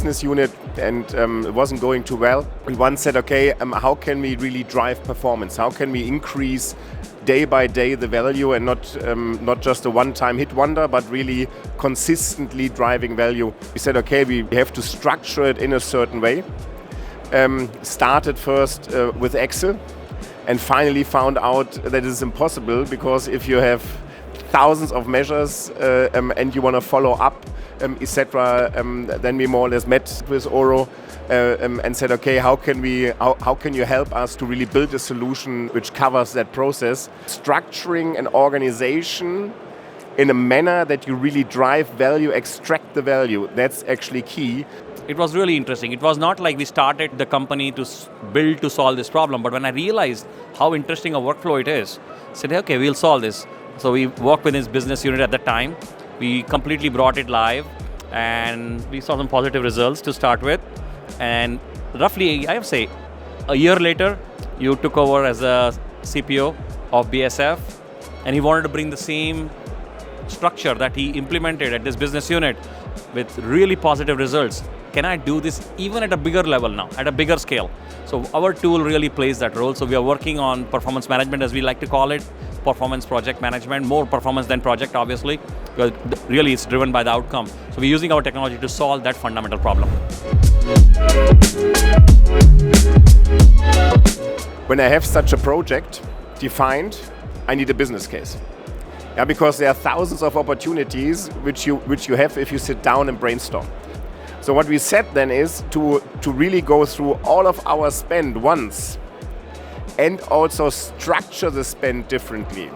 business unit and it wasn't going too well. We once said, okay, how can we really drive performance? How can we increase day by day the value and not just a one-time hit wonder, but really consistently driving value? We said, okay, we have to structure it in a certain way. Started first with Excel and finally found out that it is impossible, because if you have thousands of measures and you want to follow up, etc., then we more or less met with ORO and said, okay, how can you help us to really build a solution which covers that process? Structuring an organization in a manner that you really drive value, extract the value, that's actually key. It was really interesting. It was not like we started the company to build to solve this problem, but when I realized how interesting a workflow it is, I said, okay, we'll solve this. So we worked with this business unit at the time. We completely brought it live, and we saw some positive results to start with. And roughly, I would say, a year later, you took over as a CPO of BASF, and he wanted to bring the same structure that he implemented at this business unit with really positive results. Can I do this even at a bigger level now, at a bigger scale? So our tool really plays that role. So we are working on performance management, as we like to call it, performance project management, more performance than project, obviously, because really it's driven by the outcome. So we're using our technology to solve that fundamental problem. When I have such a project defined, I need a business case. Yeah, because there are thousands of opportunities which you have if you sit down and brainstorm. So what we said then is to really go through all of our spend once and also structure the spend differently.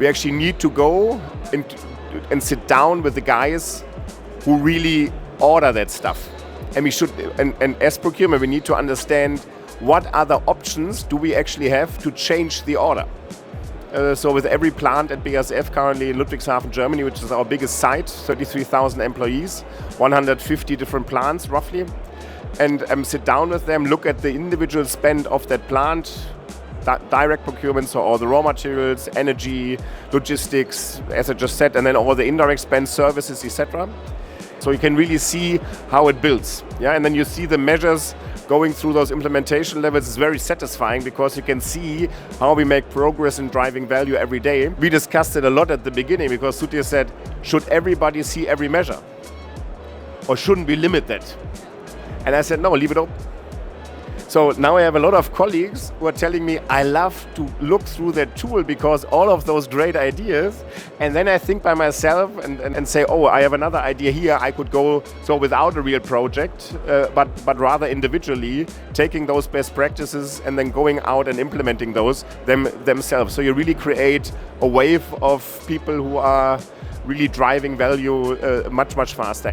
We actually need to go and sit down with the guys who really order that stuff. And we should, and as procurement, we need to understand what other options do we actually have to change the order. So with every plant at BASF currently in Ludwigshafen, Germany, which is our biggest site, 33,000 employees, 150 different plants roughly, and sit down with them, look at the individual spend of that plant, direct procurement, so all the raw materials, energy, logistics, as I just said, and then all the indirect spend, services, etc. So you can really see how it builds. Yeah, and then you see the measures going through those implementation levels is very satisfying, because you can see how we make progress in driving value every day. We discussed it a lot at the beginning, because Sudhir said, should everybody see every measure? Or shouldn't we limit that? And I said, no, leave it open. So now I have a lot of colleagues who are telling me, I love to look through that tool because all of those great ideas, and then I think by myself and say, oh, I have another idea here, I could go, so without a real project, but rather individually, taking those best practices and then going out and implementing those themselves. So you really create a wave of people who are really driving value much, much faster.